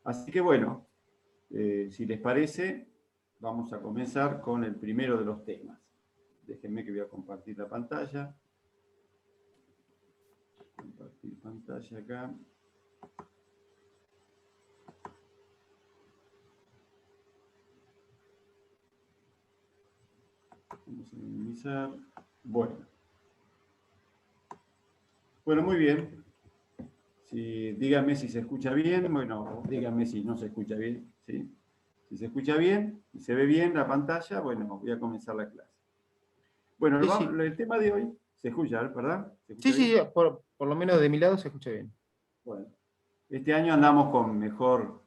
Así que bueno, si les parece, vamos a comenzar con el primero de los temas. Déjenme que voy a compartir la pantalla. Compartir pantalla acá. Vamos a minimizar. Bueno, muy bien. Díganme si se escucha bien. Bueno, díganme si no se escucha bien. ¿Sí? Si se escucha bien y se ve bien la pantalla, bueno, voy a comenzar la clase. Bueno, Sí. el tema de hoy se escucha, ¿verdad? ¿Se escucha Sí, bien? por lo menos de mi lado se escucha bien. Bueno, este año andamos con mejor,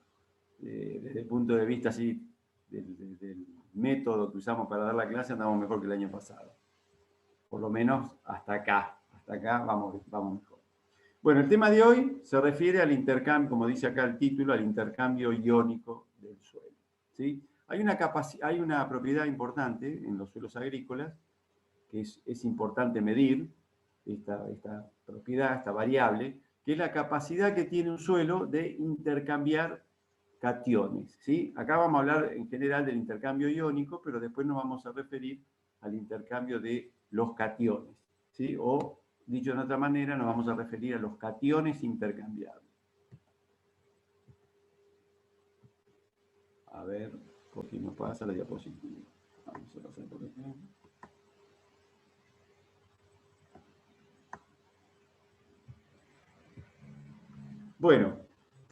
desde el punto de vista así, del método que usamos para dar la clase, andamos mejor que el año pasado. Por lo menos hasta acá vamos mejor. Bueno, el tema de hoy se refiere al intercambio, como dice acá el título, al intercambio iónico del suelo. ¿Sí? Hay una propiedad importante en los suelos agrícolas que es importante medir, esta propiedad, esta variable, que es la capacidad que tiene un suelo de intercambiar cationes. ¿Sí? Acá vamos a hablar en general del intercambio iónico, pero después nos vamos a referir al intercambio de los cationes. ¿Sí? O, dicho de otra manera, nos vamos a referir a los cationes intercambiables. A ver, por qué no pasa la diapositiva. Vamos a pasar por acá. Bueno,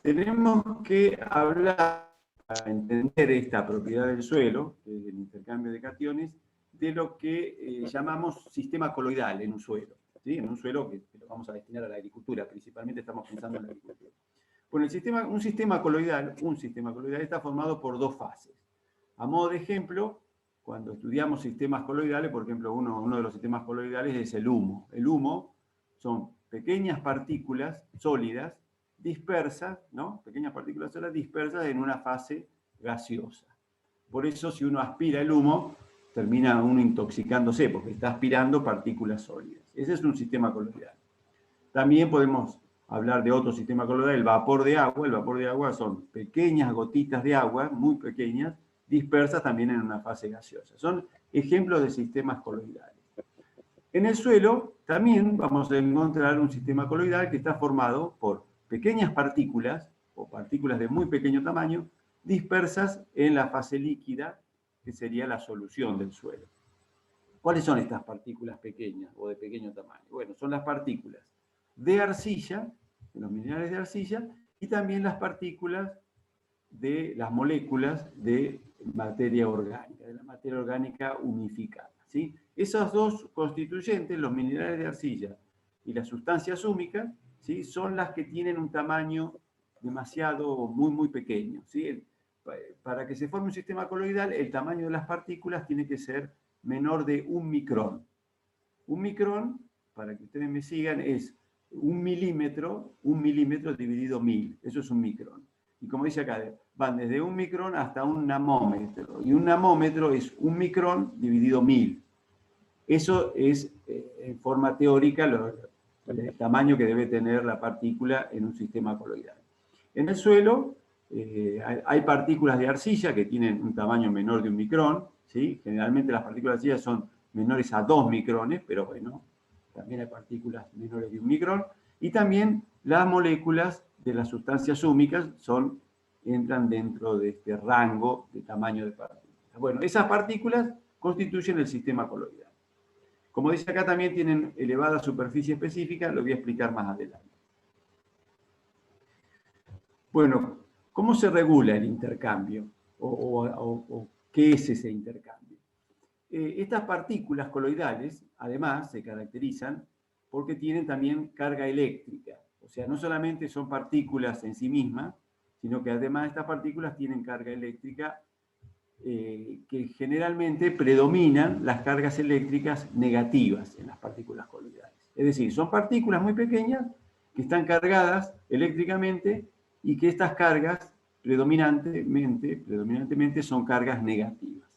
tenemos que hablar, para entender esta propiedad del suelo, del intercambio de cationes, de lo que llamamos sistema coloidal en un suelo. ¿Sí? En un suelo que lo vamos a destinar a la agricultura, principalmente estamos pensando en la agricultura. Bueno, un sistema coloidal está formado por dos fases. A modo de ejemplo, cuando estudiamos sistemas coloidales, por ejemplo, uno de los sistemas coloidales es el humo. El humo son pequeñas partículas sólidas dispersas, ¿no? Pequeñas partículas sólidas dispersas en una fase gaseosa. Por eso, si uno aspira el humo, termina uno intoxicándose, porque está aspirando partículas sólidas. Ese es un sistema coloidal. También podemos hablar de otro sistema coloidal, el vapor de agua. El vapor de agua son pequeñas gotitas de agua, muy pequeñas, dispersas también en una fase gaseosa. Son ejemplos de sistemas coloidales. En el suelo también vamos a encontrar un sistema coloidal que está formado por pequeñas partículas, o partículas de muy pequeño tamaño, dispersas en la fase líquida, que sería la solución del suelo. ¿Cuáles son estas partículas pequeñas o de pequeño tamaño? Bueno, son las partículas de arcilla, de los minerales de arcilla, y también las partículas de las moléculas de materia orgánica, de la materia orgánica unificada. ¿Sí? Esos dos constituyentes, los minerales de arcilla y las sustancias húmicas, ¿sí? Son las que tienen un tamaño demasiado, muy pequeño. ¿Sí? Para que se forme un sistema coloidal, el tamaño de las partículas tiene que ser menor de 1 micrón. Un micrón, para que ustedes me sigan, es 1 milímetro dividido 1000. Eso es un micrón. Y como dice acá, van desde 1 micrón hasta un namómetro. Y un namómetro es 1 micrón dividido 1000. Eso es, en forma teórica, el tamaño que debe tener la partícula en un sistema coloidal. En el suelo hay partículas de arcilla que tienen un tamaño menor de 1 micrón. ¿Sí? Generalmente las partículas de arcilla son menores a 2 micrones, pero bueno, también hay partículas menores de 1 micrón. Y también las moléculas de las sustancias húmicas entran dentro de este rango de tamaño de partículas. Bueno, esas partículas constituyen el sistema coloidal. Como dice acá, también tienen elevada superficie específica, lo voy a explicar más adelante. Bueno, ¿cómo se regula el intercambio? ¿O qué es ese intercambio? Estas partículas coloidales, además, se caracterizan porque tienen también carga eléctrica. O sea, no solamente son partículas en sí mismas, sino que además estas partículas tienen carga eléctrica que generalmente predominan las cargas eléctricas negativas en las partículas coloidales. Es decir, son partículas muy pequeñas que están cargadas eléctricamente y que estas cargas predominantemente son cargas negativas.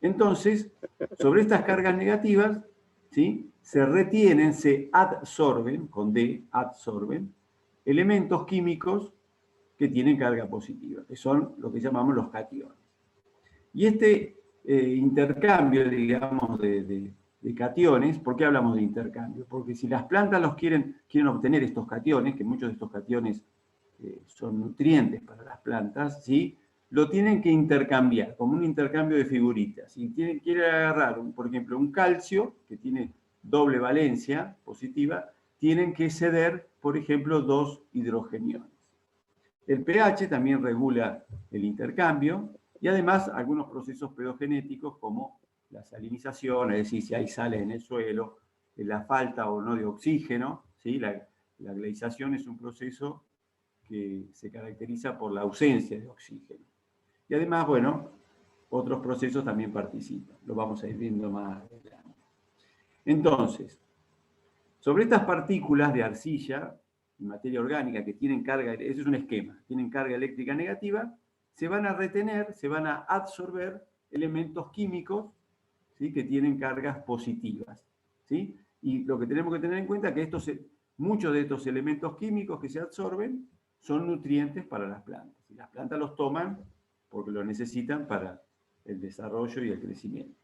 Entonces, sobre estas cargas negativas, ¿sí? Se retienen, se adsorben, con D, adsorben, elementos químicos que tienen carga positiva, que son lo que llamamos los cationes. Y este intercambio, digamos, de cationes, ¿por qué hablamos de intercambio? Porque si las plantas quieren obtener estos cationes, que muchos de estos cationes son nutrientes para las plantas, ¿sí? Lo tienen que intercambiar, como un intercambio de figuritas. Si quiere agarrar, por ejemplo, un calcio, que tiene doble valencia positiva, tienen que ceder, por ejemplo, 2 hidrogeniones. El pH también regula el intercambio y además algunos procesos pedogenéticos como la salinización, es decir, si hay sales en el suelo, la falta o no de oxígeno, ¿sí? La gleisación es un proceso que se caracteriza por la ausencia de oxígeno. Y además, bueno, otros procesos también participan. Lo vamos a ir viendo más adelante. Entonces, sobre estas partículas de arcilla y materia orgánica que tienen carga, ese es un esquema, tienen carga eléctrica negativa, se van a retener, se van a absorber elementos químicos, ¿sí? Que tienen cargas positivas, ¿sí? Y lo que tenemos que tener en cuenta es que muchos de estos elementos químicos que se absorben son nutrientes para las plantas. Y las plantas los toman porque lo necesitan para el desarrollo y el crecimiento.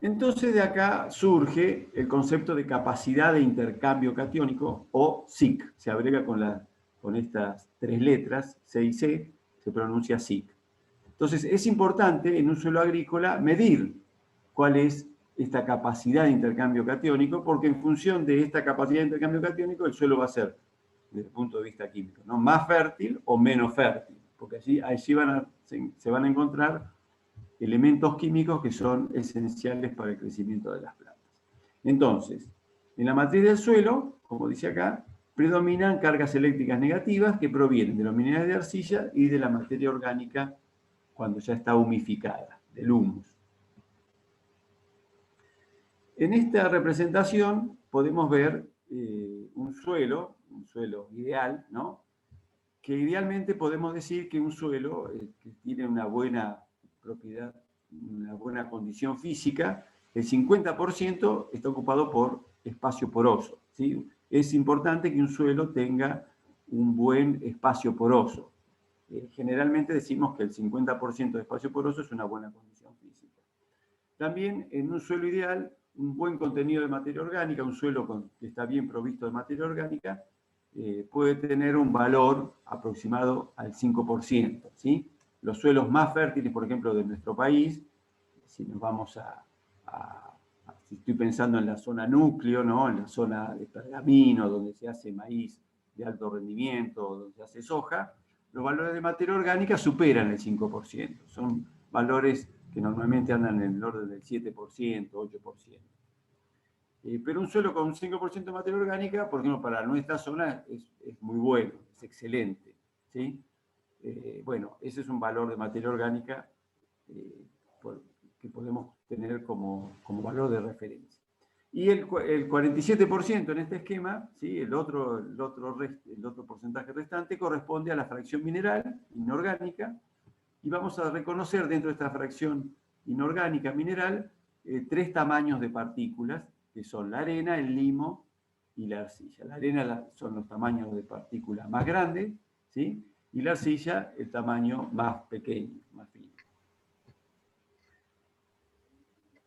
Entonces de acá surge el concepto de capacidad de intercambio catiónico, o SIC. Se abrevia con estas 3 letras, C y C, se pronuncia SIC. Entonces es importante en un suelo agrícola medir cuál es esta capacidad de intercambio catiónico, porque en función de esta capacidad de intercambio catiónico el suelo va a ser, desde el punto de vista químico, ¿no?, más fértil o menos fértil, porque allí se van a encontrar elementos químicos que son esenciales para el crecimiento de las plantas. Entonces, en la matriz del suelo, como dice acá, predominan cargas eléctricas negativas que provienen de los minerales de arcilla y de la materia orgánica cuando ya está humificada, del humus. En esta representación podemos ver un suelo ideal, ¿no? Que idealmente podemos decir que un suelo que tiene una buena propiedad, una buena condición física, el 50% está ocupado por espacio poroso, ¿sí? Es importante que un suelo tenga un buen espacio poroso. Generalmente decimos que el 50% de espacio poroso es una buena condición física. También en un suelo ideal, un buen contenido de materia orgánica, un suelo que está bien provisto de materia orgánica, puede tener un valor aproximado al 5%, ¿sí? Los suelos más fértiles, por ejemplo, de nuestro país, si nos vamos si estoy pensando en la zona núcleo, ¿no?, en la zona de Pergamino, donde se hace maíz de alto rendimiento, donde se hace soja, los valores de materia orgánica superan el 5%. Son valores que normalmente andan en el orden del 7%, 8%. Pero un suelo con un 5% de materia orgánica, por ejemplo, para nuestra zona es muy bueno, es excelente, ¿sí? Bueno, ese es un valor de materia orgánica que podemos tener como valor de referencia. Y el 47% en este esquema, ¿sí?, el otro porcentaje restante corresponde a la fracción mineral inorgánica, y vamos a reconocer dentro de esta fracción inorgánica mineral 3 tamaños de partículas, que son la arena, el limo y la arcilla. La arena son los tamaños de partículas más grandes, ¿sí?, y la arcilla el tamaño más pequeño, más fino.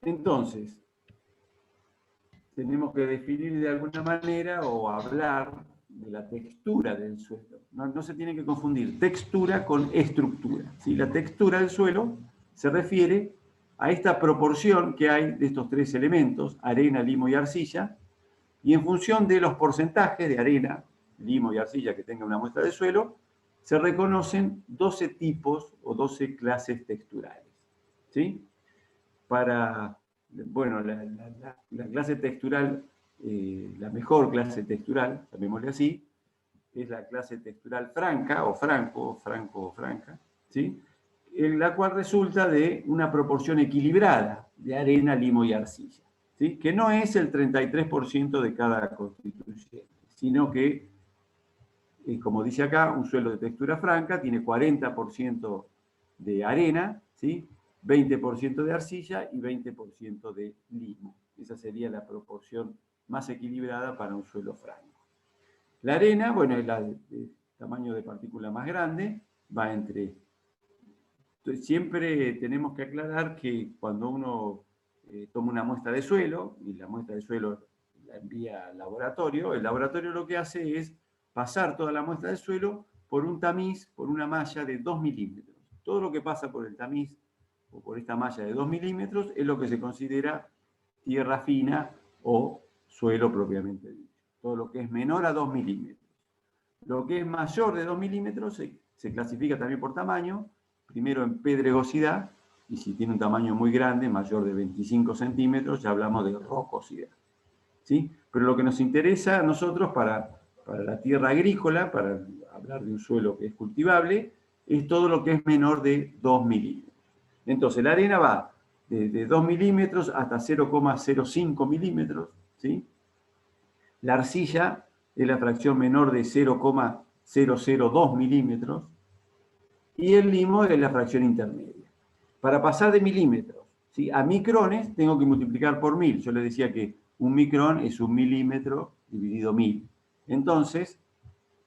Entonces, tenemos que definir de alguna manera o hablar de la textura del suelo. No se tiene que confundir textura con estructura, ¿sí? La textura del suelo se refiere a esta proporción que hay de estos 3 elementos, arena, limo y arcilla, y en función de los porcentajes de arena, limo y arcilla que tenga una muestra de suelo, se reconocen 12 tipos o 12 clases texturales, ¿sí? Bueno, la clase textural, la mejor clase textural, llamémosle así, es la clase textural franca, o franco o franca, ¿sí?, en la cual resulta de una proporción equilibrada de arena, limo y arcilla, ¿sí?, que no es el 33% de cada constituyente, sino que, como dice acá, un suelo de textura franca tiene 40% de arena, ¿sí?, 20% de arcilla y 20% de limo. Esa sería la proporción más equilibrada para un suelo franco. La arena, bueno, es la de tamaño de partícula más grande, va entre... Entonces, siempre tenemos que aclarar que cuando uno toma una muestra de suelo, y la muestra de suelo la envía al laboratorio, el laboratorio lo que hace es pasar toda la muestra de suelo por un tamiz, por una malla de 2 milímetros. Todo lo que pasa por el tamiz o por esta malla de 2 milímetros es lo que se considera tierra fina o suelo propiamente dicho. Todo lo que es menor a 2 milímetros. Lo que es mayor de 2 milímetros se clasifica también por tamaño, primero en pedregosidad, y si tiene un tamaño muy grande, mayor de 25 centímetros, ya hablamos de rocosidad. ¿Sí? Pero lo que nos interesa a nosotros para la tierra agrícola, para hablar de un suelo que es cultivable, es todo lo que es menor de 2 milímetros. Entonces, la arena va de 2 milímetros hasta 0,05 milímetros, ¿sí? La arcilla es la fracción menor de 0,002 milímetros y el limo es la fracción intermedia. Para pasar de milímetros, ¿sí?, a micrones tengo que multiplicar por 1000. Yo les decía que un micrón es un milímetro dividido 1000. Entonces,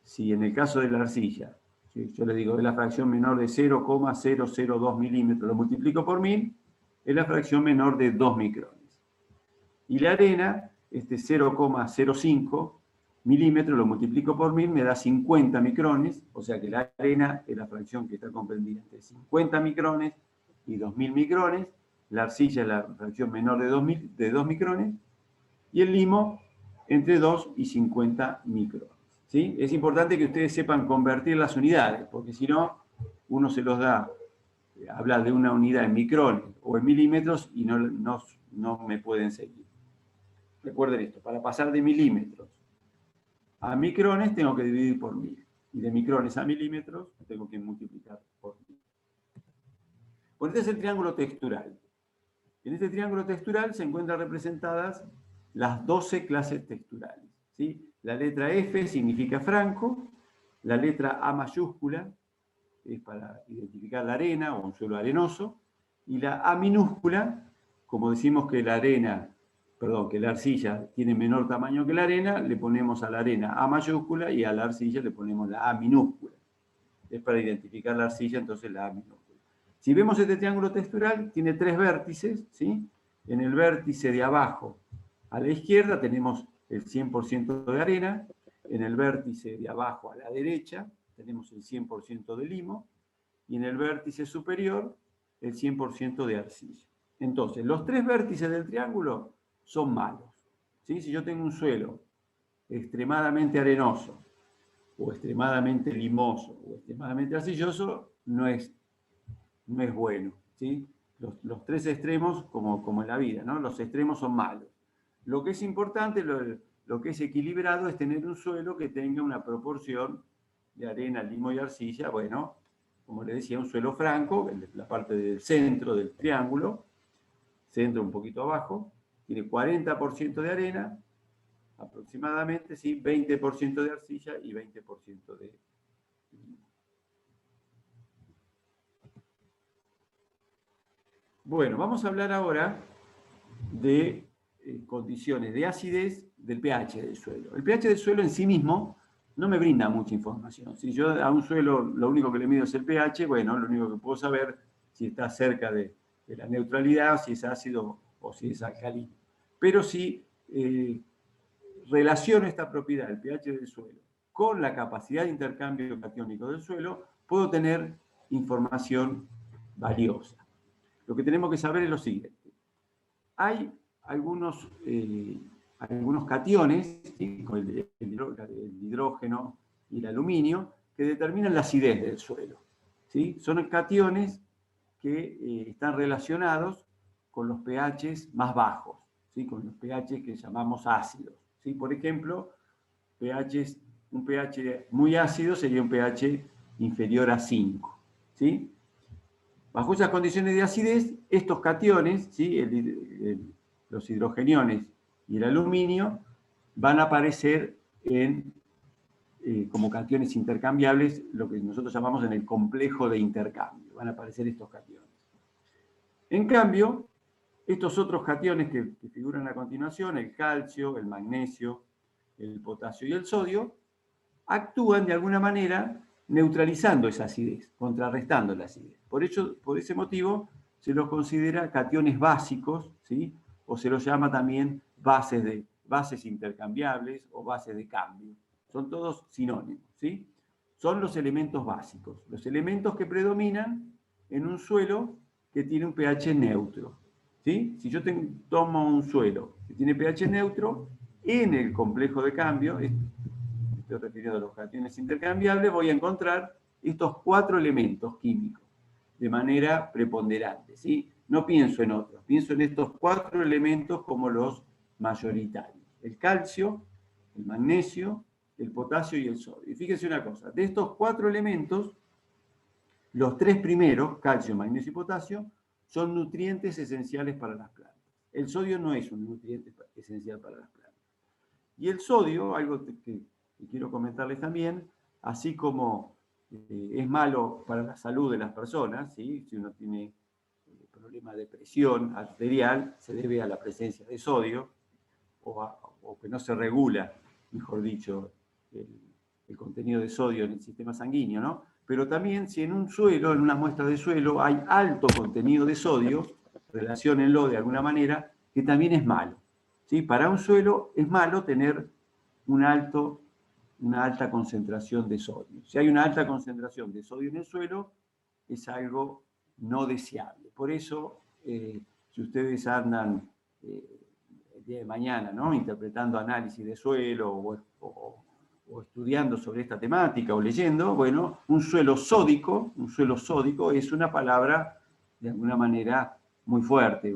si en el caso de la arcilla, ¿sí?, yo le digo es la fracción menor de 0,002 milímetros, lo multiplico por 1000, es la fracción menor de 2 micrones. Y la arena, 0,05 milímetros, lo multiplico por 1000, me da 50 micrones, o sea que la arena es la fracción que está comprendida entre 50 micrones y 2000 micrones, la arcilla es la fracción menor de 2 micrones, y el limo entre 2 y 50 micrones. ¿Sí? Es importante que ustedes sepan convertir las unidades, porque si no, uno se los da, habla de una unidad en micrones o en milímetros y no me pueden seguir. Recuerden esto, para pasar de milímetros a micrones tengo que dividir por 1000. Y de micrones a milímetros tengo que multiplicar por 1000. Bueno, este es el triángulo textural. En este triángulo textural se encuentran representadas las 12 clases texturales, ¿sí? La letra F significa franco, la letra A mayúscula es para identificar la arena o un suelo arenoso, y la A minúscula, como decimos que la arcilla tiene menor tamaño que la arena, le ponemos a la arena A mayúscula y a la arcilla le ponemos la A minúscula. Es para identificar la arcilla, entonces la A minúscula. Si vemos este triángulo textural, tiene 3 vértices, ¿sí? En el vértice de abajo a la izquierda tenemos el 100% de arena, en el vértice de abajo a la derecha tenemos el 100% de limo, y en el vértice superior el 100% de arcilla. Entonces, los 3 vértices del triángulo son malos, ¿sí? Si yo tengo un suelo extremadamente arenoso, o extremadamente limoso, o extremadamente arcilloso, no es bueno, ¿sí? Los 3 extremos, como en la vida, ¿no? Los extremos son malos. Lo que es importante, lo que es equilibrado, es tener un suelo que tenga una proporción de arena, limo y arcilla, bueno, como les decía, un suelo franco, la parte del centro del triángulo, centro un poquito abajo, tiene 40% de arena, aproximadamente, ¿sí? 20% de arcilla y 20% de limo. Bueno, vamos a hablar ahora de condiciones de acidez del pH del suelo. El pH del suelo en sí mismo no me brinda mucha información. Si yo a un suelo lo único que le mido es el pH, bueno, lo único que puedo saber si está cerca de la neutralidad, si es ácido o si es alcalino. Pero si relaciono esta propiedad, el pH del suelo, con la capacidad de intercambio catiónico del suelo, puedo tener información valiosa. Lo que tenemos que saber es lo siguiente. Hay algunos cationes, ¿sí?, el hidrógeno y el aluminio, que determinan la acidez del suelo, ¿sí? Son cationes que están relacionados con los pHs más bajos, ¿sí?, con los pHs que llamamos ácidos, ¿sí? Por ejemplo, un pH muy ácido sería un pH inferior a 5, ¿sí? Bajo esas condiciones de acidez, estos cationes, ¿sí?, los hidrogeniones y el aluminio, van a aparecer como cationes intercambiables, lo que nosotros llamamos en el complejo de intercambio. Van a aparecer estos cationes. En cambio, estos otros cationes que figuran a continuación, el calcio, el magnesio, el potasio y el sodio, actúan de alguna manera neutralizando esa acidez, contrarrestando la acidez. Por ese motivo se los considera cationes básicos, ¿sí? O se los llama también bases intercambiables o bases de cambio. Son todos sinónimos, ¿sí? Son los elementos básicos, los elementos que predominan en un suelo que tiene un pH neutro, ¿sí? Si yo tomo un suelo que tiene pH neutro, en el complejo de cambio, estoy refiriendo a los cationes intercambiables, voy a encontrar estos 4 elementos químicos de manera preponderante, ¿sí? No pienso en otros, pienso en estos 4 elementos como los mayoritarios. El calcio, el magnesio, el potasio y el sodio. Y fíjense una cosa, de estos 4 elementos, los 3 primeros, calcio, magnesio y potasio, son nutrientes esenciales para las plantas. El sodio no es un nutriente esencial para las plantas. Y el sodio, algo que quiero comentarles también, así como es malo para la salud de las personas, ¿sí? Si uno tiene problemas de presión arterial, se debe a la presencia de sodio, o que no se regula, mejor dicho, el contenido de sodio en el sistema sanguíneo, ¿no? Pero también si en un suelo, en una muestra de suelo, hay alto contenido de sodio, relaciónenlo de alguna manera, que también es malo, ¿sí? Para un suelo es malo tener una alta concentración de sodio. Si hay una alta concentración de sodio en el suelo, es algo no deseable. Por eso, si ustedes andan el día de mañana, ¿no? Interpretando análisis de suelo o estudiando sobre esta temática o leyendo, bueno, un suelo sódico es una palabra de alguna manera muy fuerte,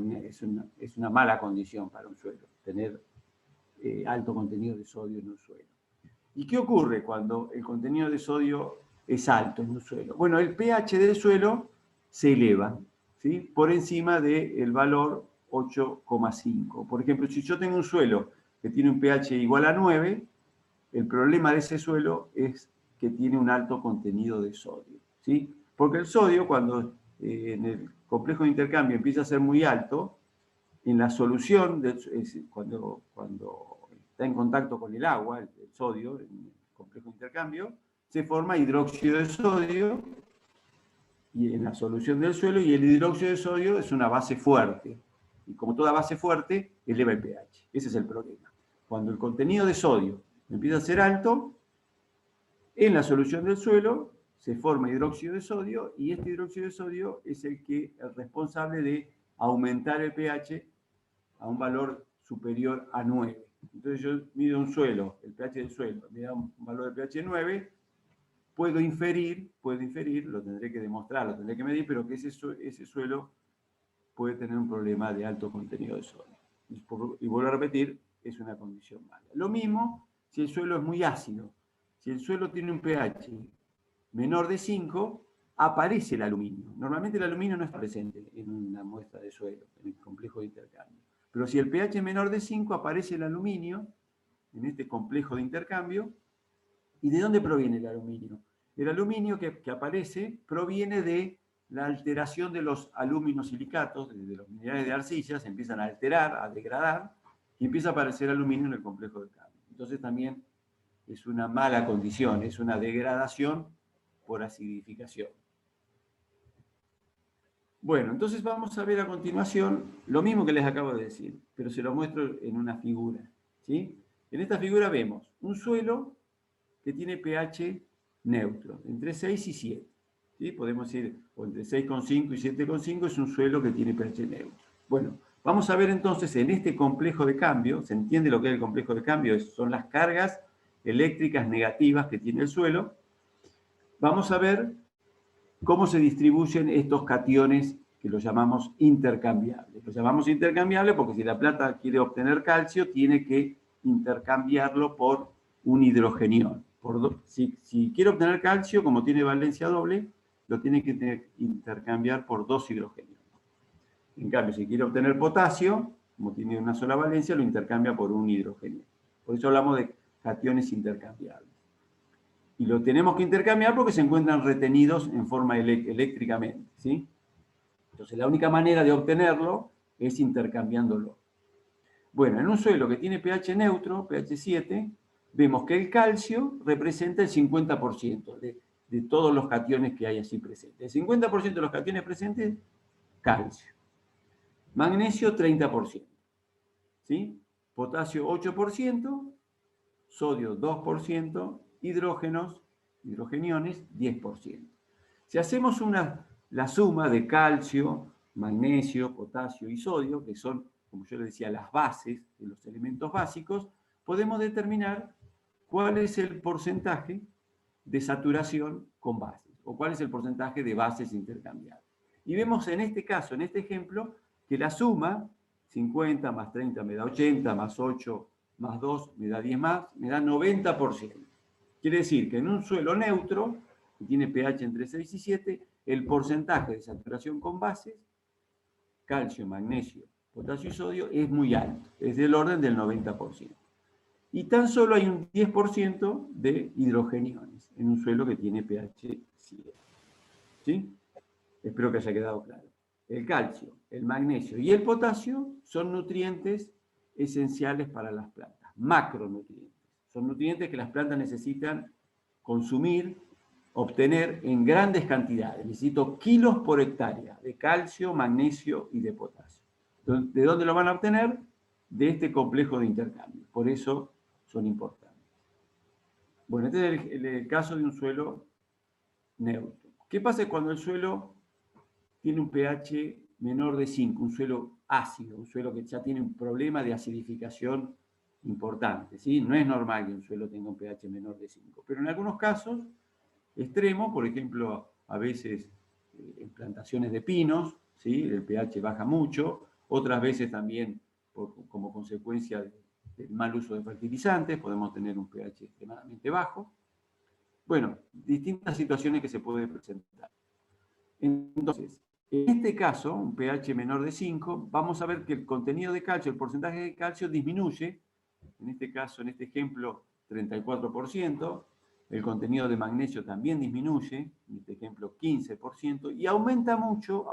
es una mala condición para un suelo, tener alto contenido de sodio en un suelo. ¿Y qué ocurre cuando el contenido de sodio es alto en un suelo? Bueno, el pH del suelo se eleva, ¿sí? Por encima del valor 8,5. Por ejemplo, si yo tengo un suelo que tiene un pH igual a 9, el problema de ese suelo es que tiene un alto contenido de sodio, ¿sí? Porque el sodio, cuando en el complejo de intercambio empieza a ser muy alto, en la solución, cuando está en contacto con el agua, el sodio, en el complejo de intercambio, se forma hidróxido de sodio y en la solución del suelo, y el hidróxido de sodio es una base fuerte. Y como toda base fuerte, eleva el pH. Ese es el problema. Cuando el contenido de sodio empieza a ser alto, en la solución del suelo se forma hidróxido de sodio, y este hidróxido de sodio es el responsable de aumentar el pH a un valor superior a 9. Entonces yo mido un suelo, el pH del suelo, me da un valor de pH 9, puedo inferir, lo tendré que demostrar, lo tendré que medir, pero que ese suelo puede tener un problema de alto contenido de sodio. Y vuelvo a repetir, es una condición mala. Lo mismo si el suelo es muy ácido. Si el suelo tiene un pH menor de 5, aparece el aluminio. Normalmente el aluminio no está presente en una muestra de suelo, en el complejo de intercambio. Pero si el pH es menor de 5, aparece el aluminio en este complejo de intercambio. ¿Y de dónde proviene el aluminio? El aluminio que aparece proviene de la alteración de los aluminosilicatos, de los minerales de arcilla, se empiezan a alterar, a degradar, y empieza a aparecer aluminio en el complejo de cambio. Entonces también es una mala condición, es una degradación por acidificación. Bueno, entonces vamos a ver a continuación lo mismo que les acabo de decir, pero se lo muestro en una figura, ¿sí? En esta figura vemos un suelo que tiene pH neutro, entre 6 y 7. ¿Sí? Podemos decir, o entre 6,5 y 7,5 es un suelo que tiene pH neutro. Bueno, vamos a ver entonces en este complejo de cambio, ¿se entiende lo que es el complejo de cambio? Son las cargas eléctricas negativas que tiene el suelo. Vamos a ver cómo se distribuyen estos cationes que los llamamos intercambiables. Los llamamos intercambiables porque si la planta quiere obtener calcio, tiene que intercambiarlo por un hidrogenión. Si quiere obtener calcio, como tiene valencia doble, lo tiene que intercambiar por 2 hidrogenios. En cambio, si quiere obtener potasio, como tiene una sola valencia, lo intercambia por un hidrogenio. Por eso hablamos de cationes intercambiables. Y lo tenemos que intercambiar porque se encuentran retenidos en forma eléctricamente, ¿sí? Entonces, la única manera de obtenerlo es intercambiándolo. Bueno, en un suelo que tiene pH neutro, pH 7, vemos que el calcio representa el 50% de todos los cationes que hay así presentes. El 50% de los cationes presentes, calcio. Magnesio, 30%. ¿Sí? Potasio, 8%. Sodio, 2%. Hidrogeniones, 10%. Si hacemos la suma de calcio, magnesio, potasio y sodio, que son, como yo les decía, las bases de los elementos básicos, podemos determinar cuál es el porcentaje de saturación con bases, o cuál es el porcentaje de bases intercambiables. Y vemos en este caso, en este ejemplo, que la suma, 50 más 30 me da 80, más 8 más 2 me da 10 más, me da 90%. Quiere decir que en un suelo neutro, que tiene pH entre 6 y 7, el porcentaje de saturación con bases, calcio, magnesio, potasio y sodio, es muy alto, es del orden del 90%. Y tan solo hay un 10% de hidrogeniones en un suelo que tiene pH 7. ¿Sí? Espero que haya quedado claro. El calcio, el magnesio y el potasio son nutrientes esenciales para las plantas, macronutrientes. Son nutrientes que las plantas necesitan consumir, obtener en grandes cantidades. Necesito kilos por hectárea de calcio, magnesio y de potasio. ¿De dónde lo van a obtener? De este complejo de intercambio. Por eso son importantes. Bueno, este es el caso de un suelo neutro. ¿Qué pasa cuando el suelo tiene un pH menor de 5, un suelo ácido, un suelo que ya tiene un problema de acidificación importante? ¿Sí? No es normal que un suelo tenga un pH menor de 5, pero en algunos casos extremos, por ejemplo, a veces en plantaciones de pinos, ¿sí? El pH baja mucho, otras veces también como consecuencia del mal uso de fertilizantes, podemos tener un pH extremadamente bajo. Bueno, distintas situaciones que se pueden presentar. Entonces, en este caso, un pH menor de 5, vamos a ver que el contenido de calcio, el porcentaje de calcio disminuye, en este caso, en este ejemplo, 34%, el contenido de magnesio también disminuye, en este ejemplo 15%, y aumenta mucho,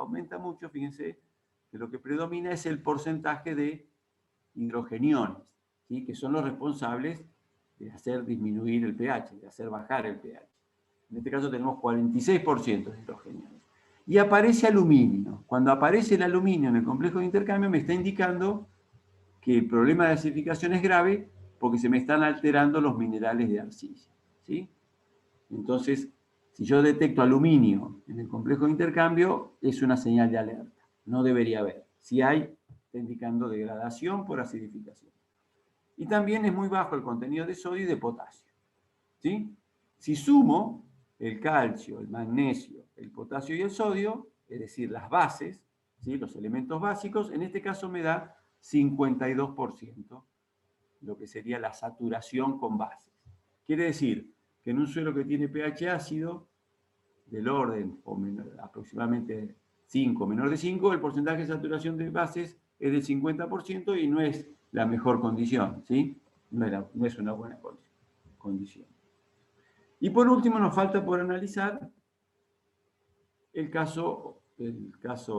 fíjense, que lo que predomina es el porcentaje de hidrogeniones, ¿sí? Que son los responsables de hacer disminuir el pH, de hacer bajar el pH. En este caso tenemos 46% de hidrogeniones. Y aparece aluminio. Cuando aparece el aluminio en el complejo de intercambio me está indicando que el problema de acidificación es grave porque se me están alterando los minerales de arcilla, ¿sí? Entonces, si yo detecto aluminio en el complejo de intercambio, es una señal de alerta. No debería haber. Si hay, está indicando degradación por acidificación. Y también es muy bajo el contenido de sodio y de potasio, ¿sí? Si sumo el calcio, el magnesio, el potasio y el sodio, es decir, las bases, ¿sí? Los elementos básicos, en este caso me da 52%, lo que sería la saturación con bases. Quiere decir que en un suelo que tiene pH ácido, del orden o aproximadamente 5, menor de 5, el porcentaje de saturación de bases es del 50% y no es la mejor condición, ¿sí? No es una buena condición. Y por último nos falta por analizar el caso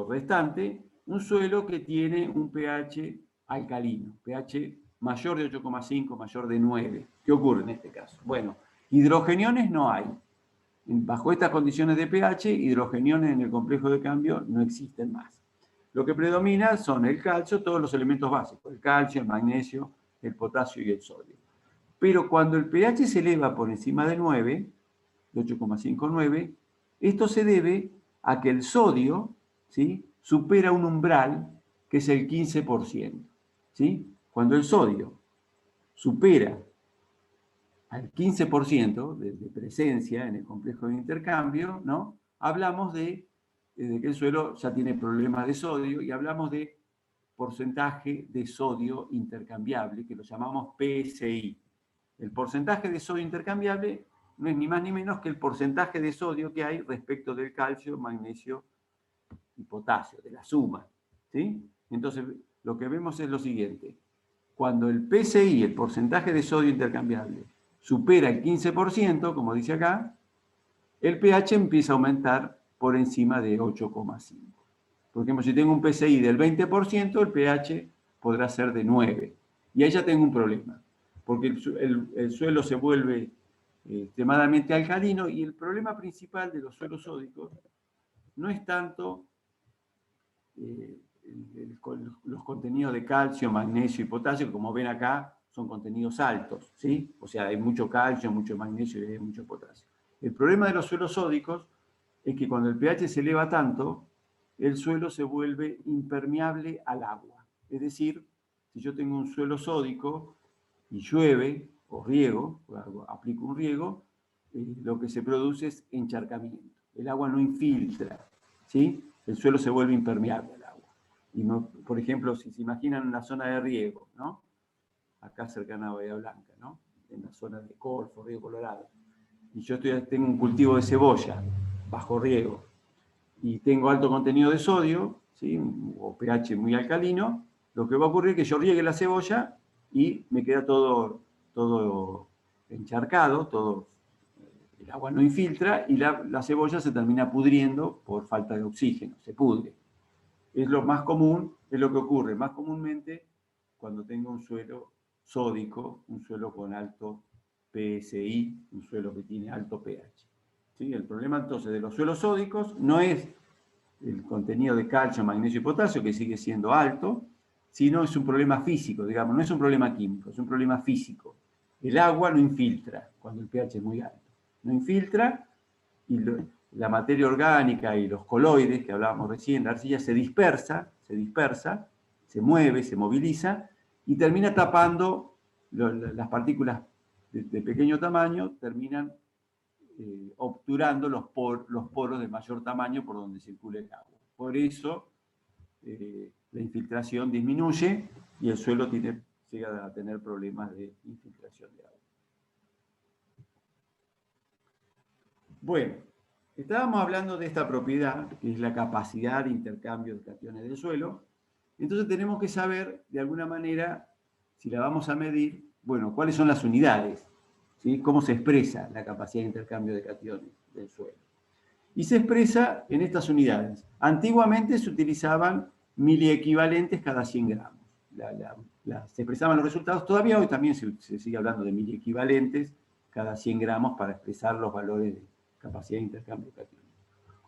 restante, un suelo que tiene un pH alcalino, pH mayor de 8,5, mayor de 9. ¿Qué ocurre en este caso? Bueno, hidrogeniones no hay. Bajo estas condiciones de pH, hidrogeniones en el complejo de cambio no existen más. Lo que predomina son el calcio, todos los elementos básicos, el calcio, el magnesio, el potasio y el sodio. Pero cuando el pH se eleva por encima de 9, de 8,59, esto se debe a que el sodio, ¿sí?, supera un umbral que es el 15%. ¿Sí? Cuando el sodio supera al 15% de presencia en el complejo de intercambio, ¿no? Hablamos de que el suelo ya tiene problemas de sodio y hablamos de porcentaje de sodio intercambiable, que lo llamamos PSI. El porcentaje de sodio intercambiable no es ni más ni menos que el porcentaje de sodio que hay respecto del calcio, magnesio y potasio, de la suma, ¿sí? Entonces, lo que vemos es lo siguiente. Cuando el PSI, el porcentaje de sodio intercambiable, supera el 15%, como dice acá, el pH empieza a aumentar por encima de 8,5. Por ejemplo, si tengo un PSI del 20%, el pH podrá ser de 9. Y ahí ya tengo un problema. porque el suelo se vuelve extremadamente alcalino, y el problema principal de los suelos sódicos no es tanto los contenidos de calcio, magnesio y potasio, que como ven acá son contenidos altos, ¿sí? O sea, hay mucho calcio, mucho magnesio y hay mucho potasio. El problema de los suelos sódicos es que cuando el pH se eleva tanto, el suelo se vuelve impermeable al agua. Es decir, si yo tengo un suelo sódico y llueve o riego, o aplico un riego, lo que se produce es encharcamiento. El agua no infiltra, ¿sí? El suelo se vuelve impermeable al agua. Y no, por ejemplo, si se imaginan una zona de riego, ¿no? Acá cercana a Bahía Blanca, ¿no? En la zona de Corfo, Río Colorado. Y yo tengo un cultivo de cebolla bajo riego y tengo alto contenido de sodio, ¿sí? O pH muy alcalino, lo que va a ocurrir es que yo riegue la cebolla y me queda todo encharcado, el agua no infiltra y la cebolla se termina pudriendo por falta de oxígeno, se pudre. Es lo más común, es lo que ocurre más comúnmente cuando tengo un suelo sódico, un suelo con alto PSI, un suelo que tiene alto pH. ¿Sí? El problema entonces de los suelos sódicos no es el contenido de calcio, magnesio y potasio, que sigue siendo alto, sino es un problema físico, digamos, no es un problema químico, es un problema físico. El agua no infiltra cuando el pH es muy alto. No infiltra y la materia orgánica y los coloides que hablábamos recién, la arcilla se dispersa, se mueve, se moviliza y termina tapando las partículas de pequeño tamaño, terminan obturando los poros de mayor tamaño por donde circula el agua. Por eso la infiltración disminuye y el suelo llega a tener problemas de infiltración de agua. Bueno, estábamos hablando de esta propiedad, que es la capacidad de intercambio de cationes del suelo. Entonces tenemos que saber, de alguna manera, si la vamos a medir, bueno, cuáles son las unidades, ¿sí? Cómo se expresa la capacidad de intercambio de cationes del suelo. Y se expresa en estas unidades. Antiguamente se utilizaban miliequivalentes cada 100 gramos. Se expresaban los resultados. Todavía hoy también se sigue hablando de miliequivalentes cada 100 gramos para expresar los valores de capacidad de intercambio de cationes.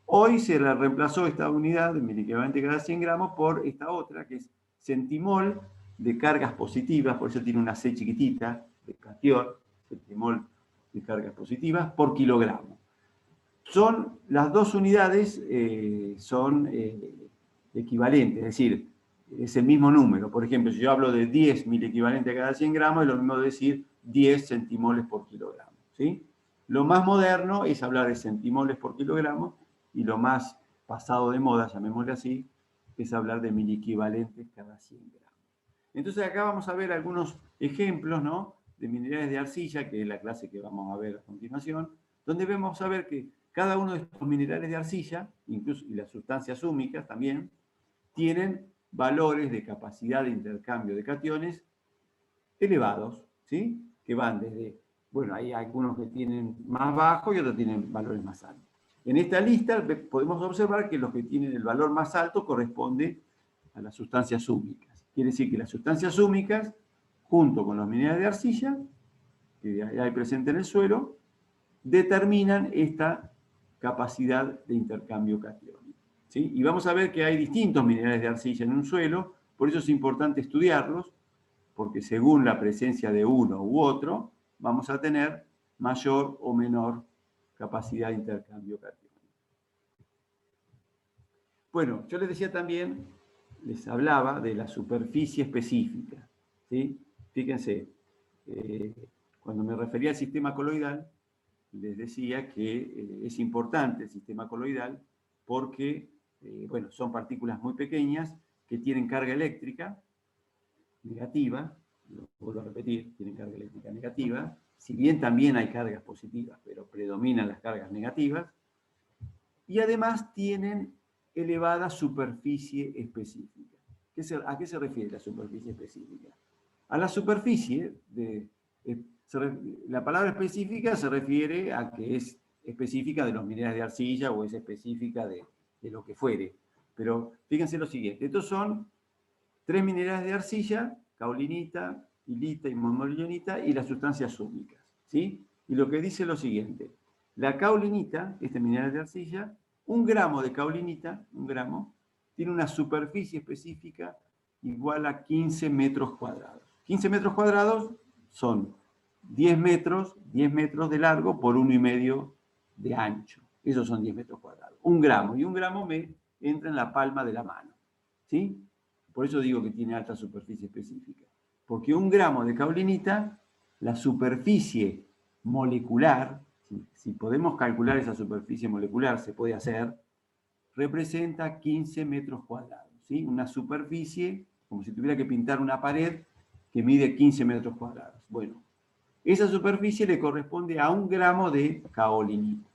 Hoy se la reemplazó esta unidad de miliequivalente cada 100 gramos por esta otra, que es centimol de cargas positivas, por eso tiene una C chiquitita de cation, centimol de cargas positivas por kilogramo. Las dos unidades son equivalentes, es decir, es el mismo número. Por ejemplo, si yo hablo de 10 miliequivalentes a cada 100 gramos, es lo mismo decir 10 centimoles por kilogramo, ¿sí? Lo más moderno es hablar de centimoles por kilogramo y lo más pasado de moda, llamémosle así, es hablar de miliequivalentes cada 100 gramos. Entonces acá vamos a ver algunos ejemplos, ¿no?, de minerales de arcilla, que es la clase que vamos a ver a continuación, donde vamos a ver que cada uno de estos minerales de arcilla, incluso y las sustancias húmicas también, tienen valores de capacidad de intercambio de cationes elevados, ¿sí? Que van desde, bueno, hay algunos que tienen más bajo y otros tienen valores más altos. En esta lista podemos observar que los que tienen el valor más alto corresponde a las sustancias húmicas. Quiere decir que las sustancias húmicas, junto con los minerales de arcilla, que hay presente en el suelo, determinan esta capacidad de intercambio catiónico, ¿sí? Y vamos a ver que hay distintos minerales de arcilla en un suelo, por eso es importante estudiarlos, porque según la presencia de uno u otro, vamos a tener mayor o menor capacidad de intercambio catiónico. Bueno, yo les decía también, les hablaba de la superficie específica, ¿sí? Fíjense, cuando me refería al sistema coloidal, les decía que es importante el sistema coloidal porque, bueno, son partículas muy pequeñas que tienen carga eléctrica negativa, lo vuelvo a repetir, tienen carga eléctrica negativa, si bien también hay cargas positivas, pero predominan las cargas negativas, y además tienen elevada superficie específica. ¿A qué se refiere la superficie específica? A la superficie la palabra específica se refiere a que es específica de los minerales de arcilla o es específica de lo que fuere. Pero fíjense lo siguiente, estos son 3 minerales de arcilla, caolinita, hilita y montmorillonita, y las sustancias húmicas, ¿sí? Y lo que dice es lo siguiente: la caulinita, este mineral de arcilla, 1 gramo de caulinita, 1 gramo, tiene una superficie específica igual a 15 metros cuadrados. 15 metros cuadrados son 10 metros de largo por 1,5 de ancho. Esos son 10 metros cuadrados. 1 gramo. Y 1 gramo me entra en la palma de la mano, ¿sí? Por eso digo que tiene alta superficie específica. Porque 1 gramo de caulinita, la superficie molecular, si podemos calcular esa superficie molecular, se puede hacer, representa 15 metros cuadrados, ¿sí? Una superficie, como si tuviera que pintar una pared, que mide 15 metros cuadrados. Bueno, esa superficie le corresponde a 1 gramo de caolinita.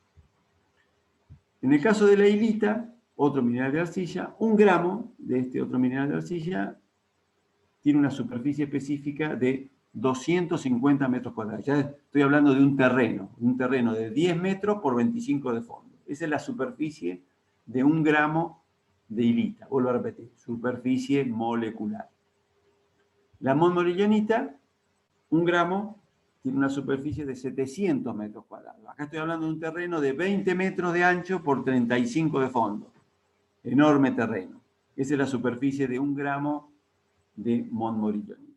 En el caso de la hilita, otro mineral de arcilla, 1 gramo de este otro mineral de arcilla tiene una superficie específica de 250 metros cuadrados. Ya estoy hablando de un terreno de 10 metros por 25 de fondo. Esa es la superficie de 1 gramo de hilita. Vuelvo a repetir, superficie molecular. La montmorillonita, 1 gramo, tiene una superficie de 700 metros cuadrados. Acá estoy hablando de un terreno de 20 metros de ancho por 35 de fondo. Enorme terreno. Esa es la superficie de 1 gramo de montmorillonita.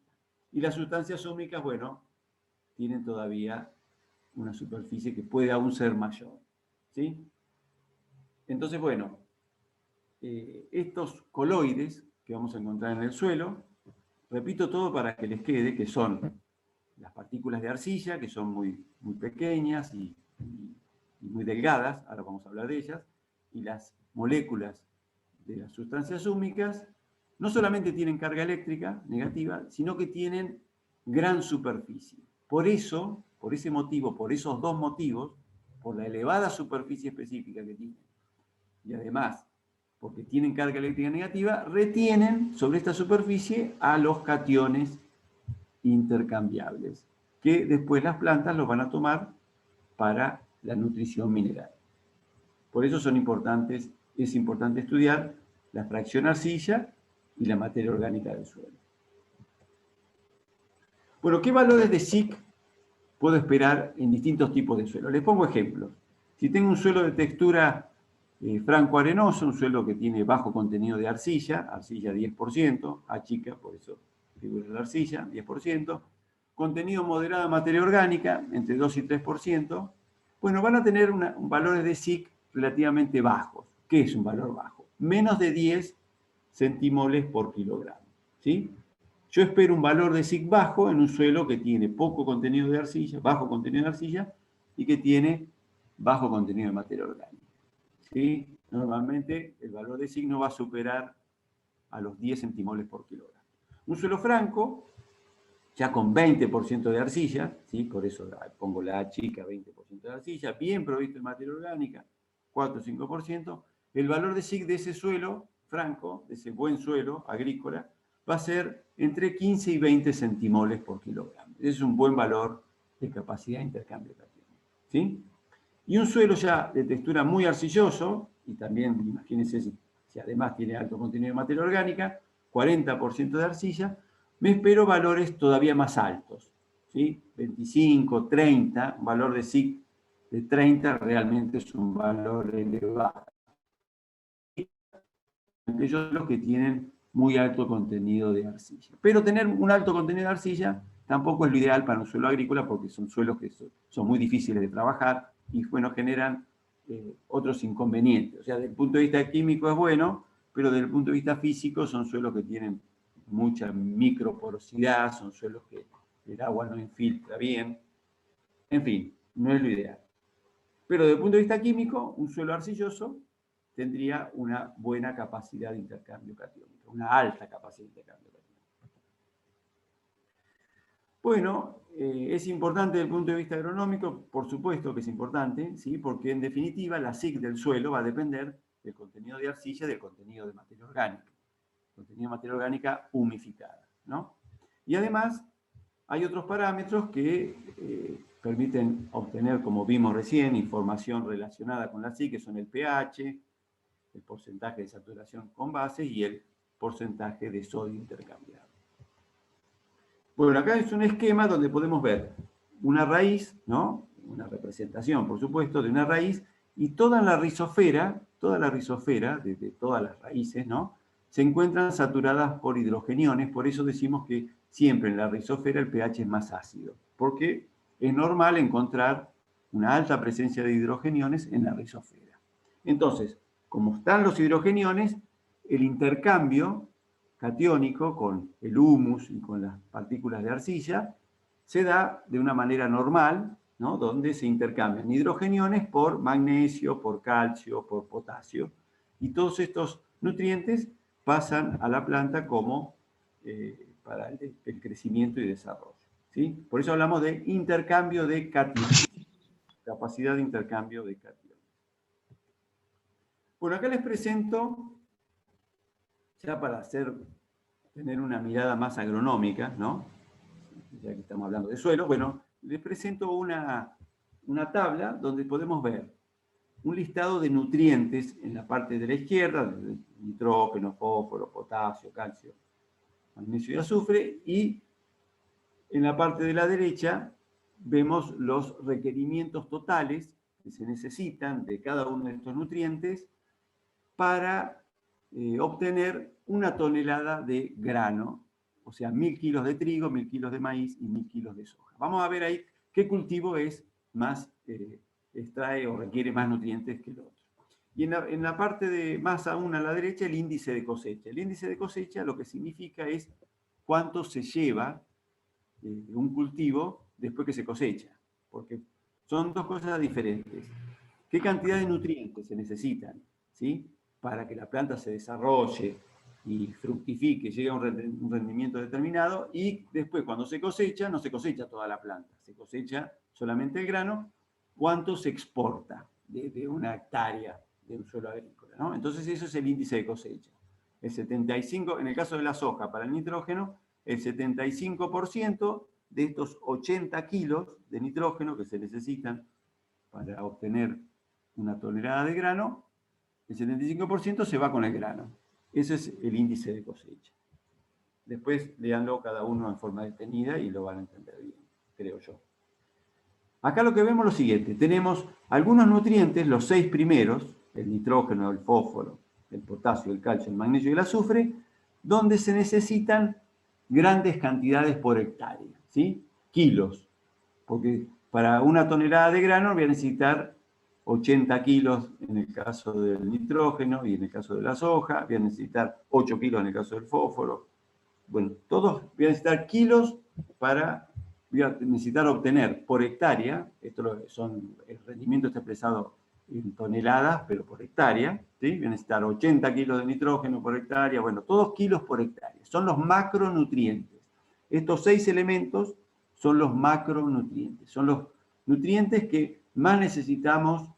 Y las sustancias húmicas, bueno, tienen todavía una superficie que puede aún ser mayor, ¿sí? Entonces, bueno, estos coloides que vamos a encontrar en el suelo, repito todo para que les quede, que son las partículas de arcilla, que son muy, muy pequeñas y muy delgadas, ahora vamos a hablar de ellas, y las moléculas de las sustancias húmicas no solamente tienen carga eléctrica negativa, sino que tienen gran superficie. Por eso, por ese motivo, por esos dos motivos, por la elevada superficie específica que tienen, y además porque tienen carga eléctrica negativa, retienen sobre esta superficie a los cationes intercambiables, que después las plantas los van a tomar para la nutrición mineral. Por eso es importante estudiar la fracción arcilla y la materia orgánica del suelo. Bueno, ¿qué valores de SIC puedo esperar en distintos tipos de suelo? Les pongo ejemplos. Si tengo un suelo de textura franco-arenoso, un suelo que tiene bajo contenido de arcilla 10%, A chica, por eso figura la arcilla, 10%, contenido moderado de materia orgánica, entre 2 y 3%, bueno, van a tener valores de SIC relativamente bajos. ¿Qué es un valor bajo? Menos de 10 centimoles por kilogramo, ¿sí? Yo espero un valor de SIC bajo en un suelo que tiene poco contenido de arcilla, bajo contenido de arcilla, y que tiene bajo contenido de materia orgánica, ¿sí? Normalmente el valor de SIC no va a superar a los 10 centimoles por kilogramo. Un suelo franco, ya con 20% de arcilla, ¿sí? Por eso pongo la A chica, 20% de arcilla, bien provisto de materia orgánica, 4 o 5%, el valor de SIC de ese suelo franco, de ese buen suelo agrícola, va a ser entre 15 y 20 centimoles por kilogramo. Ese es un buen valor de capacidad de intercambio de cationes, ¿sí? Y un suelo ya de textura muy arcilloso, y también imagínense si además tiene alto contenido de materia orgánica, 40% de arcilla, me espero valores todavía más altos, ¿sí? 25, 30, un valor de SIC de 30 realmente es un valor elevado. Aquellos los que tienen muy alto contenido de arcilla. Pero tener un alto contenido de arcilla tampoco es lo ideal para un suelo agrícola porque son suelos que son muy difíciles de trabajar y bueno, generan otros inconvenientes. O sea, desde el punto de vista químico es bueno, pero desde el punto de vista físico son suelos que tienen mucha microporosidad, son suelos que el agua no infiltra bien. En fin, no es lo ideal. Pero desde el punto de vista químico, un suelo arcilloso tendría una buena capacidad de intercambio catiónico, una alta capacidad de intercambio catiónico. Bueno, es importante desde el punto de vista agronómico, por supuesto que es importante, ¿sí? Porque en definitiva la SIC del suelo va a depender del contenido de arcilla y del contenido de materia orgánica. Contenido de materia orgánica humificada, ¿no? Y además hay otros parámetros que permiten obtener, como vimos recién, información relacionada con la SIC, que son el pH, el porcentaje de saturación con bases y el porcentaje de sodio intercambiado. Bueno, acá es un esquema donde podemos ver una raíz, ¿no? Una representación, por supuesto, de una raíz, y toda la rizosfera de todas las raíces, ¿no? Se encuentran saturadas por hidrogeniones, por eso decimos que siempre en la rizosfera el pH es más ácido, porque es normal encontrar una alta presencia de hidrogeniones en la rizosfera. Entonces, como están los hidrogeniones, el intercambio catiónico con el humus y con las partículas de arcilla se da de una manera normal, ¿no? Donde se intercambian hidrogeniones por magnesio, por calcio, por potasio, y todos estos nutrientes pasan a la planta como para el crecimiento y desarrollo, ¿sí? Por eso hablamos de intercambio de cationes, capacidad de intercambio de cationes. Bueno, acá les presento, ya para tener una mirada más agronómica, ¿no? Ya que estamos hablando de suelo, bueno, les presento una tabla donde podemos ver un listado de nutrientes en la parte de la izquierda, nitrógeno, fósforo, potasio, calcio, magnesio y azufre, y en la parte de la derecha vemos los requerimientos totales que se necesitan de cada uno de estos nutrientes para obtener 1 tonelada de grano, o sea, 1000 kilos de trigo, 1000 kilos de maíz y 1000 kilos de soja. Vamos a ver ahí qué cultivo es más, extrae o requiere más nutrientes que el otro. Y en la parte de más aún a la derecha, el índice de cosecha. El índice de cosecha lo que significa es cuánto se lleva un cultivo después que se cosecha, porque son dos cosas diferentes. ¿Qué cantidad de nutrientes se necesitan, ¿sí? Para que la planta se desarrolle y fructifique, llegue a un rendimiento determinado, y después cuando se cosecha, no se cosecha toda la planta, se cosecha solamente el grano, cuánto se exporta de una hectárea de un suelo agrícola, ¿no? Entonces eso es el índice de cosecha. El 75, en el caso de la soja, para el nitrógeno, el 75% de estos 80 kilos de nitrógeno que se necesitan para obtener 1 tonelada de grano, el 75% se va con el grano. Ese es el índice de cosecha. Después léanlo cada uno en forma detenida y lo van a entender bien, creo yo. Acá lo que vemos es lo siguiente. Tenemos algunos nutrientes, los 6 primeros, el nitrógeno, el fósforo, el potasio, el calcio, el magnesio y el azufre, donde se necesitan grandes cantidades por hectárea, ¿sí? Kilos, porque para 1 tonelada de grano voy a necesitar 80 kilos en el caso del nitrógeno y en el caso de la soja, voy a necesitar 8 kilos en el caso del fósforo. Bueno, todos voy a necesitar kilos voy a necesitar obtener por hectárea, el rendimiento está expresado en toneladas, pero por hectárea, ¿sí? Voy a necesitar 80 kilos de nitrógeno por hectárea, bueno, todos kilos por hectárea. Son los macronutrientes. Estos 6 elementos son los macronutrientes, son los nutrientes que más necesitamos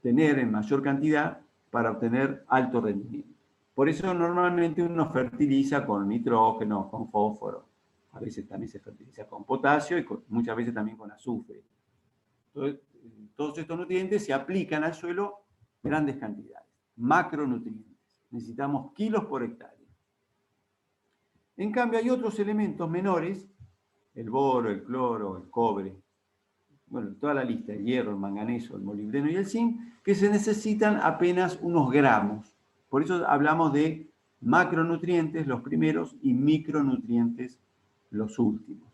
tener en mayor cantidad para obtener alto rendimiento. Por eso normalmente uno fertiliza con nitrógeno, con fósforo, a veces también se fertiliza con potasio y muchas veces también con azufre. Entonces, todos estos nutrientes se aplican al suelo grandes cantidades, macronutrientes. Necesitamos kilos por hectárea. En cambio hay otros elementos menores, el boro, el cloro, el cobre, bueno, toda la lista, el hierro, el manganeso, el molibdeno y el zinc, que se necesitan apenas unos gramos. Por eso hablamos de macronutrientes, los primeros, y micronutrientes, los últimos.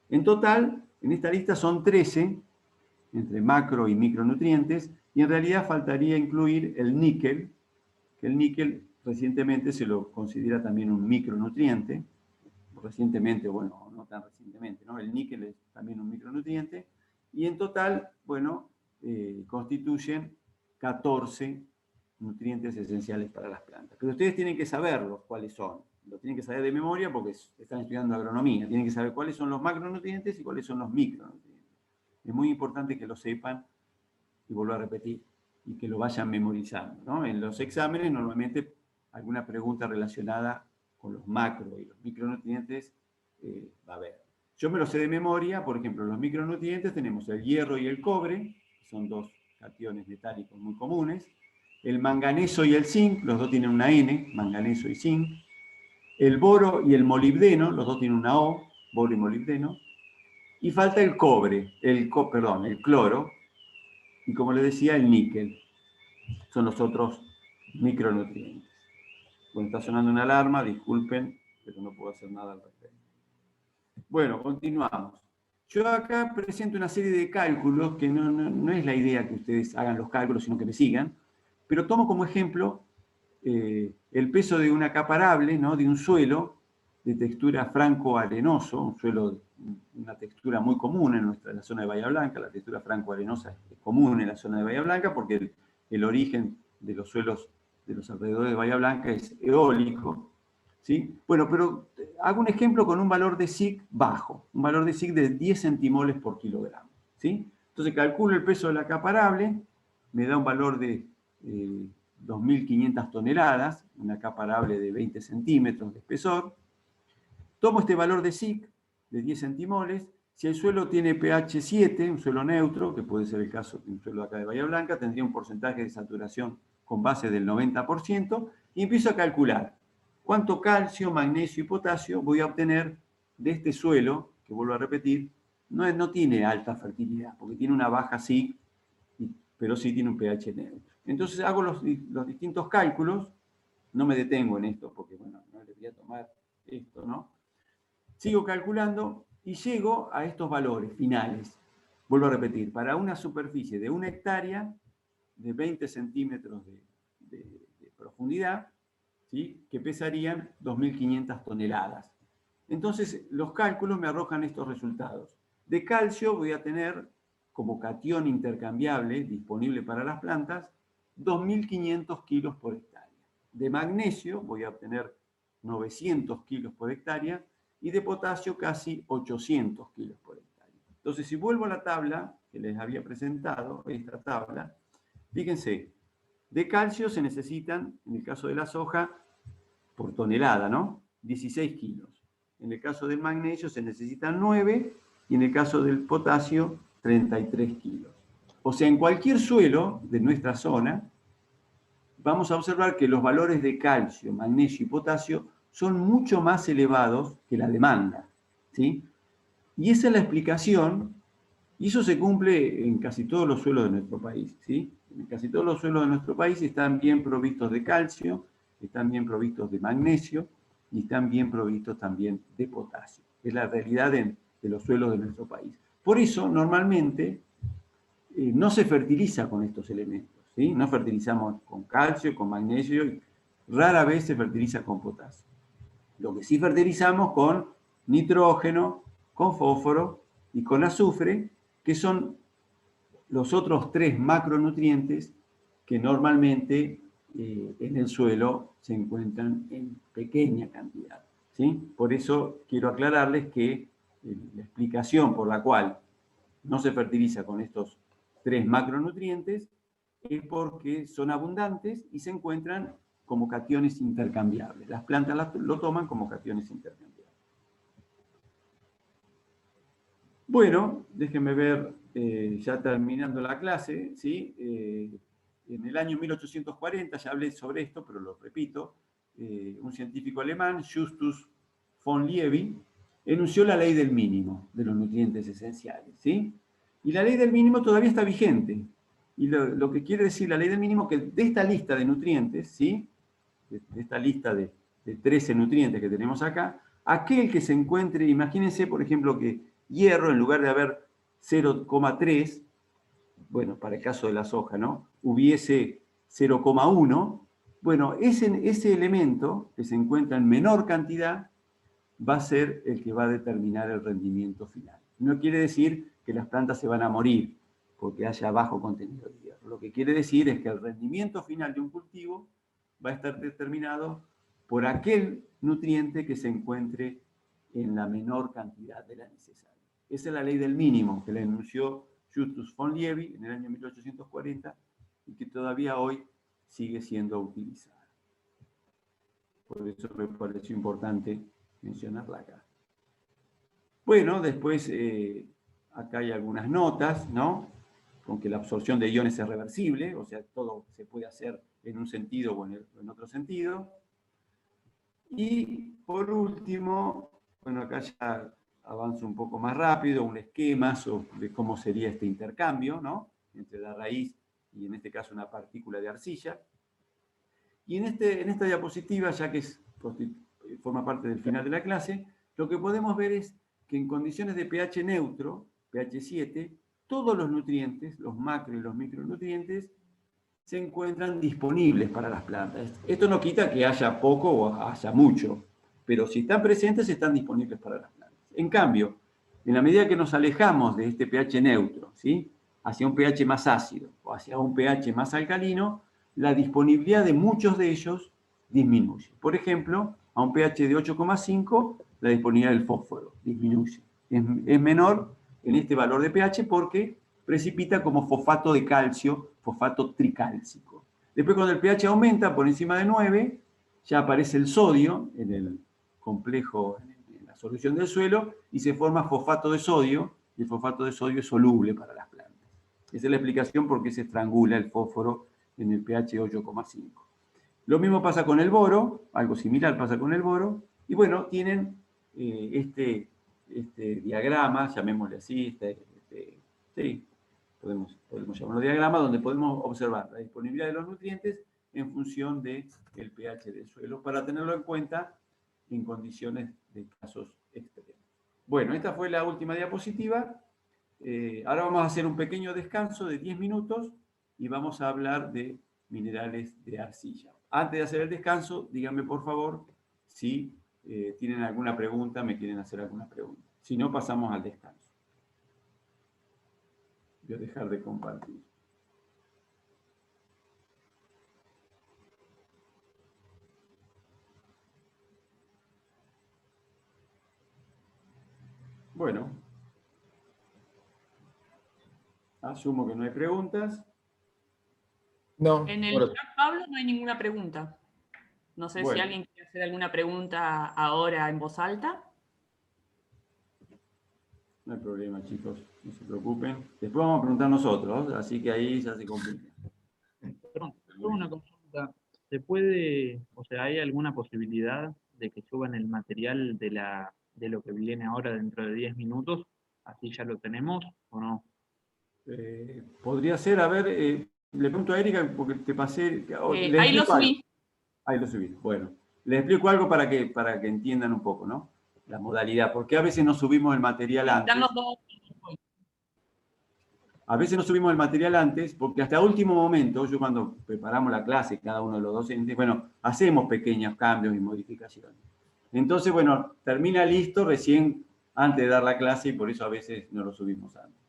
En total, en esta lista son 13, entre macro y micronutrientes, y en realidad faltaría incluir el níquel, que el níquel recientemente se lo considera también un micronutriente. Recientemente, bueno, no tan recientemente, ¿no? El níquel es también un micronutriente, y en total, bueno, constituyen 14 nutrientes esenciales para las plantas. Pero ustedes tienen que saberlos cuáles son. Lo tienen que saber de memoria porque están estudiando agronomía. Tienen que saber cuáles son los macronutrientes y cuáles son los micronutrientes. Es muy importante que lo sepan, y vuelvo a repetir, y que lo vayan memorizando, ¿no? En los exámenes normalmente alguna pregunta relacionada con los macro y los micronutrientes va a haber. Yo me lo sé de memoria. Por ejemplo, los micronutrientes tenemos el hierro y el cobre, que son dos cationes metálicos muy comunes. El manganeso y el zinc, los dos tienen una N, manganeso y zinc. El boro y el molibdeno, los dos tienen una O, borio y molibdeno. Y falta el cobre, el cloro, y como les decía, el níquel. Son los otros micronutrientes. Bueno, está sonando una alarma, disculpen, pero no puedo hacer nada al respecto. Bueno, continuamos. Yo acá presento una serie de cálculos que no es la idea que ustedes hagan los cálculos, sino que me sigan, pero tomo como ejemplo el peso de una capa arable, ¿no? De un suelo de textura franco-arenoso, un suelo, una textura muy común en la zona de Bahía Blanca. La textura franco-arenosa es común en la zona de Bahía Blanca porque el origen de los suelos de los alrededores de Bahía Blanca es eólico, ¿sí? Bueno, pero hago un ejemplo con un valor de SIC bajo, un valor de SIC de 10 centimoles por kilogramo, ¿sí? Entonces calculo el peso de la capa arable, me da un valor de 2.500 toneladas, una capa arable de 20 centímetros de espesor. Tomo este valor de SIC de 10 centimoles. Si el suelo tiene pH 7, un suelo neutro, que puede ser el caso de un suelo acá de Bahía Blanca, tendría un porcentaje de saturación con base del 90%, y empiezo a calcular cuánto calcio, magnesio y potasio voy a obtener de este suelo, que vuelvo a repetir, no tiene alta fertilidad, porque tiene una baja SIC, pero sí tiene un pH neutro. Entonces hago los distintos cálculos, no me detengo en esto, porque bueno, no le voy a tomar esto, ¿no? Sigo calculando y llego a estos valores finales. Vuelvo a repetir, para una superficie de 1 hectárea, de 20 centímetros de profundidad, ¿sí? Que pesarían 2.500 toneladas. Entonces, los cálculos me arrojan estos resultados. De calcio voy a tener, como catión intercambiable disponible para las plantas, 2.500 kilos por hectárea. De magnesio voy a obtener 900 kilos por hectárea y de potasio casi 800 kilos por hectárea. Entonces, si vuelvo a la tabla que les había presentado, esta tabla, fíjense, de calcio se necesitan, en el caso de la soja, por tonelada, ¿no? 16 kilos. En el caso del magnesio se necesitan 9 y en el caso del potasio 33 kilos. O sea, en cualquier suelo de nuestra zona vamos a observar que los valores de calcio, magnesio y potasio son mucho más elevados que la demanda, ¿sí? Y esa es la explicación, y eso se cumple en casi todos los suelos de nuestro país, ¿sí? En casi todos los suelos de nuestro país están bien provistos de calcio, están bien provistos de magnesio y están bien provistos también de potasio. Es la realidad de los suelos de nuestro país. Por eso, normalmente, no se fertiliza con estos elementos, ¿sí? No fertilizamos con calcio, con magnesio, y rara vez se fertiliza con potasio. Lo que sí fertilizamos con nitrógeno, con fósforo y con azufre, que son los otros 3 macronutrientes que normalmente en el suelo se encuentran en pequeña cantidad, ¿sí? Por eso quiero aclararles que la explicación por la cual no se fertiliza con estos 3 macronutrientes es porque son abundantes y se encuentran como cationes intercambiables. Las plantas lo toman como cationes intercambiables. Bueno, déjenme ver, ya terminando la clase, ¿sí? En el año 1840, ya hablé sobre esto, pero lo repito, un científico alemán, Justus von Liebig, enunció la ley del mínimo de los nutrientes esenciales, ¿sí? Y la ley del mínimo todavía está vigente. Y lo que quiere decir la ley del mínimo, que de esta lista de nutrientes, ¿sí? De esta lista de 13 nutrientes que tenemos acá, aquel que se encuentre, imagínense, por ejemplo, que hierro, en lugar de haber 0,3, bueno, para el caso de la soja, ¿no? Hubiese 0,1, bueno, ese elemento que se encuentra en menor cantidad va a ser el que va a determinar el rendimiento final. No quiere decir que las plantas se van a morir porque haya bajo contenido de hierro. Lo que quiere decir es que el rendimiento final de un cultivo va a estar determinado por aquel nutriente que se encuentre en la menor cantidad de la necesaria. Esa es la ley del mínimo que la enunció Justus von Liebig en el año 1840 y que todavía hoy sigue siendo utilizada. Por eso me pareció importante mencionarla acá. Bueno, después acá hay algunas notas, ¿no? Con que la absorción de iones es reversible, o sea, todo se puede hacer en un sentido o en otro sentido. Y por último, bueno, acá ya avanzo un poco más rápido, un esquema sobre cómo sería este intercambio, ¿no? Entre la raíz y en este caso una partícula de arcilla. Y en esta diapositiva, ya que forma parte del final de la clase, lo que podemos ver es que en condiciones de pH neutro, pH 7, todos los nutrientes, los macro y los micronutrientes, se encuentran disponibles para las plantas. Esto no quita que haya poco o haya mucho, pero si están presentes, están disponibles para las plantas. En cambio, en la medida que nos alejamos de este pH neutro, ¿sí?, hacia un pH más ácido o hacia un pH más alcalino, la disponibilidad de muchos de ellos disminuye. Por ejemplo, a un pH de 8,5, la disponibilidad del fósforo disminuye. Es menor en este valor de pH porque precipita como fosfato de calcio, fosfato tricálcico. Después, cuando el pH aumenta por encima de 9, ya aparece el sodio en el complejo, en la solución del suelo, y se forma fosfato de sodio, y el fosfato de sodio es soluble para las plantas. Esa es la explicación por qué se estrangula el fósforo en el pH 8,5. Lo mismo pasa con el boro, algo similar pasa con el boro, y bueno, tienen este diagrama, llamémosle así, sí, podemos llamarlo diagrama, donde podemos observar la disponibilidad de los nutrientes en función del pH del suelo, para tenerlo en cuenta en condiciones de casos extremos. Bueno, esta fue la última diapositiva. Ahora vamos a hacer un pequeño descanso de 10 minutos y vamos a hablar de minerales de arcilla. Antes de hacer el descanso, díganme por favor si tienen alguna pregunta, me quieren hacer alguna pregunta. Si no, pasamos al descanso. Voy a dejar de compartir. Bueno, asumo que no hay preguntas. No, En el bueno, chat, Pablo, no hay ninguna pregunta. No sé si Bueno. alguien quiere hacer alguna pregunta ahora en voz alta. No hay problema, chicos, no se preocupen. Después vamos a preguntar nosotros, así que ahí ya se complica. Perdón, tengo una consulta. ¿Se puede, o sea, hay alguna posibilidad de que suban el material de lo que viene ahora dentro de 10 minutos? ¿Así ya lo tenemos o no? Podría ser, a ver, le pregunto a Erika porque te pasé. Les Ahí lo explico algo. subí. Ahí lo subí. Bueno, les explico algo para que entiendan un poco, ¿no? La modalidad, porque a veces no subimos el material antes. Están los dos. A veces no subimos el material antes, porque hasta último momento, yo cuando preparamos la clase, cada uno de los docentes, bueno, hacemos pequeños cambios y modificaciones. Entonces, bueno, termina listo recién antes de dar la clase y por eso a veces no lo subimos antes.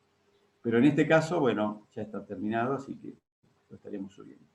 Pero en este caso, bueno, ya está terminado, así que lo estaremos subiendo.